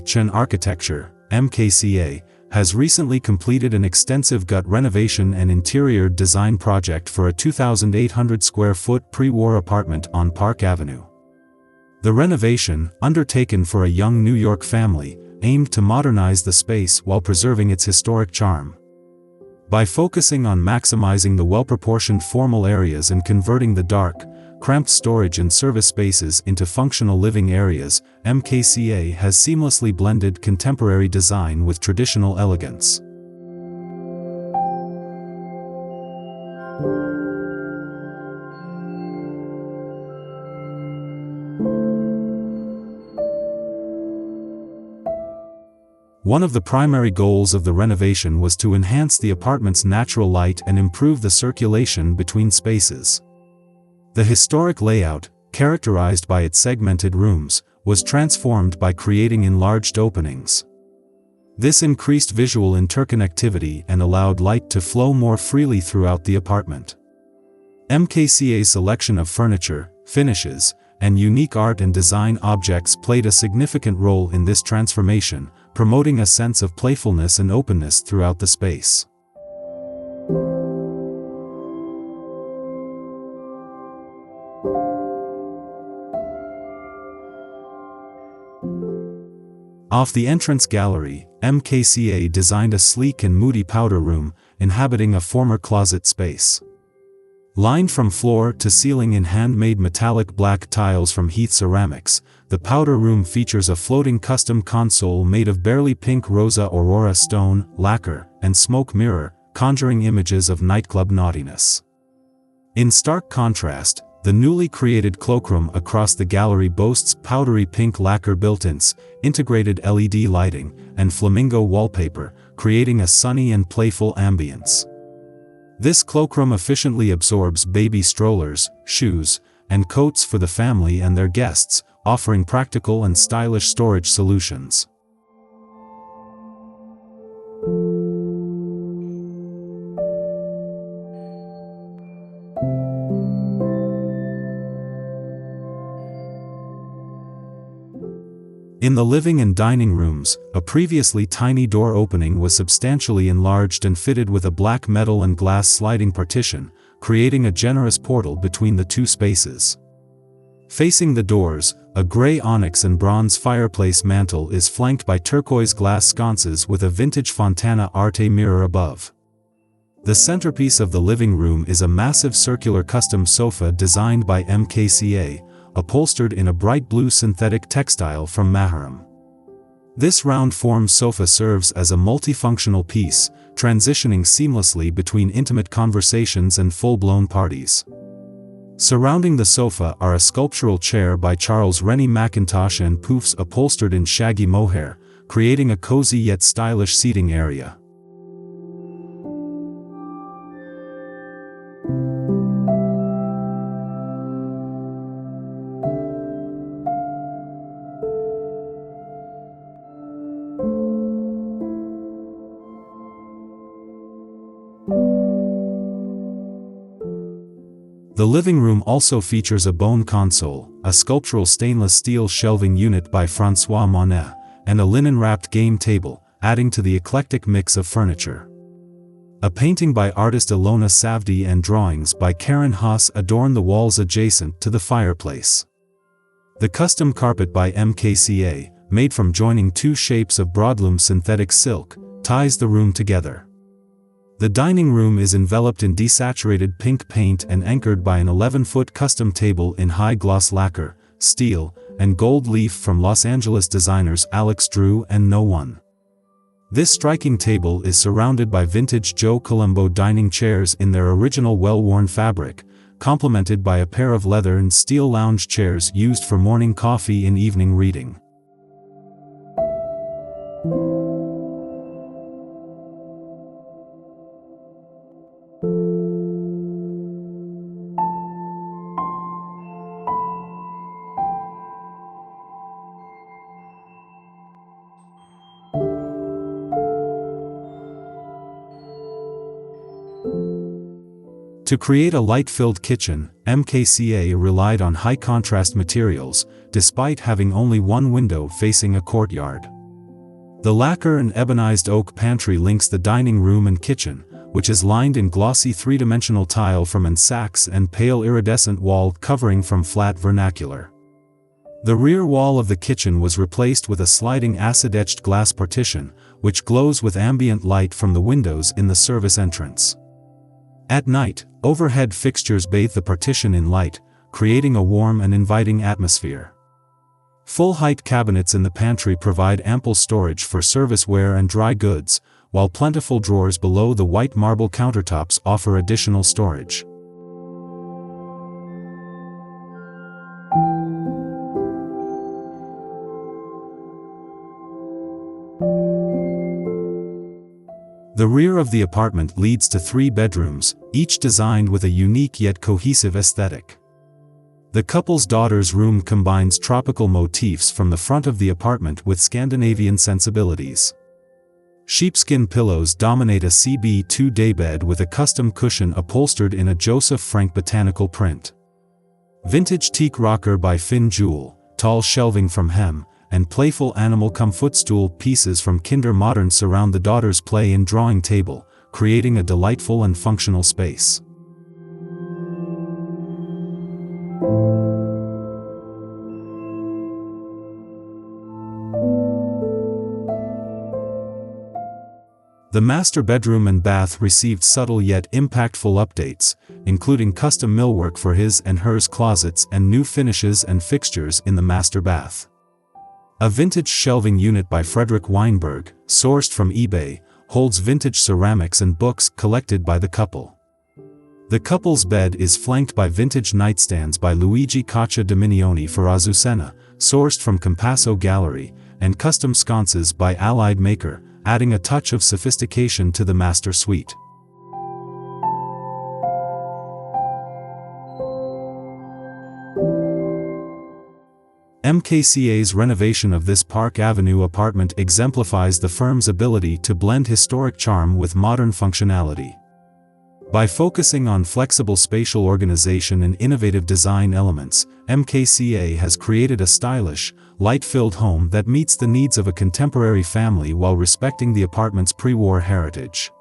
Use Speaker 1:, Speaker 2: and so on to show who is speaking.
Speaker 1: Chen Architecture, MKCA, has recently completed an extensive gut renovation and interior design project for a 2,800 square foot pre-war apartment on Park Avenue. The renovation, undertaken for a young New York family, aimed to modernize the space while preserving its historic charm. By focusing on maximizing the well-proportioned formal areas and converting the dark, cramped storage and service spaces into functional living areas, MKCA has seamlessly blended contemporary design with traditional elegance. One of the primary goals of the renovation was to enhance the apartment's natural light and improve the circulation between spaces. The historic layout, characterized by its segmented rooms, was transformed by creating enlarged openings. This increased visual interconnectivity and allowed light to flow more freely throughout the apartment. MKCA's selection of furniture, finishes, and unique art and design objects played a significant role in this transformation, promoting a sense of playfulness and openness throughout the space. Off the entrance gallery, MKCA designed a sleek and moody powder room, inhabiting a former closet space. Lined from floor to ceiling in handmade metallic black tiles from Heath Ceramics, the powder room features a floating custom console made of barely pink Rosa Aurora stone, lacquer, and smoke mirror, conjuring images of nightclub naughtiness. In stark contrast, the newly created cloakroom across the gallery boasts powdery pink lacquer built-ins, integrated LED lighting, and flamingo wallpaper, creating a sunny and playful ambience. This cloakroom efficiently absorbs baby strollers, shoes, and coats for the family and their guests, offering practical and stylish storage solutions. In the living and dining rooms, a previously tiny door opening was substantially enlarged and fitted with a black metal and glass sliding partition, creating a generous portal between the two spaces. Facing the doors, a gray onyx and bronze fireplace mantel is flanked by turquoise glass sconces with a vintage Fontana Arte mirror above. The centerpiece of the living room is a massive circular custom sofa designed by MKCA, upholstered in a bright blue synthetic textile from Maharam. This round-form sofa serves as a multifunctional piece, transitioning seamlessly between intimate conversations and full-blown parties. Surrounding the sofa are a sculptural chair by Charles Rennie Mackintosh and poufs upholstered in shaggy mohair, creating a cozy yet stylish seating area. The living room also features a bone console, a sculptural stainless steel shelving unit by François Monet, and a linen-wrapped game table, adding to the eclectic mix of furniture. A painting by artist Ilona Savdi and drawings by Karen Haas adorn the walls adjacent to the fireplace. The custom carpet by MKCA, made from joining two shapes of broadloom synthetic silk, ties the room together. The dining room is enveloped in desaturated pink paint and anchored by an 11-foot custom table in high-gloss lacquer, steel, and gold leaf from Los Angeles designers Alex Drew and No One. This striking table is surrounded by vintage Joe Colombo dining chairs in their original well-worn fabric, complemented by a pair of leather and steel lounge chairs used for morning coffee and evening reading. To create a light-filled kitchen, MKCA relied on high-contrast materials, despite having only one window facing a courtyard. The lacquer and ebonized oak pantry links the dining room and kitchen, which is lined in glossy three-dimensional tile from Saks and pale iridescent wall covering from flat vernacular. The rear wall of the kitchen was replaced with a sliding acid-etched glass partition, which glows with ambient light from the windows in the service entrance. At night, overhead fixtures bathe the partition in light, creating a warm and inviting atmosphere. Full-height cabinets in the pantry provide ample storage for serviceware and dry goods, while plentiful drawers below the white marble countertops offer additional storage. The rear of the apartment leads to 3 bedrooms, each designed with a unique yet cohesive aesthetic. The couple's daughter's room combines tropical motifs from the front of the apartment with Scandinavian sensibilities. Sheepskin pillows dominate a CB2 daybed with a custom cushion upholstered in a Joseph Frank botanical print. Vintage teak rocker by Finn Jewel, tall shelving from Hem, and playful animal footstool pieces from Kinder Modern surround the daughter's play and drawing table, creating a delightful and functional space. The master bedroom and bath received subtle yet impactful updates, including custom millwork for his and hers closets and new finishes and fixtures in the master bath. A vintage shelving unit by Frederick Weinberg, sourced from eBay, holds vintage ceramics and books collected by the couple. The couple's bed is flanked by vintage nightstands by Luigi Caccia Dominioni for Azucena, sourced from Compasso Gallery, and custom sconces by Allied Maker, adding a touch of sophistication to the master suite. MKCA's renovation of this Park Avenue apartment exemplifies the firm's ability to blend historic charm with modern functionality. By focusing on flexible spatial organization and innovative design elements, MKCA has created a stylish, light-filled home that meets the needs of a contemporary family while respecting the apartment's pre-war heritage.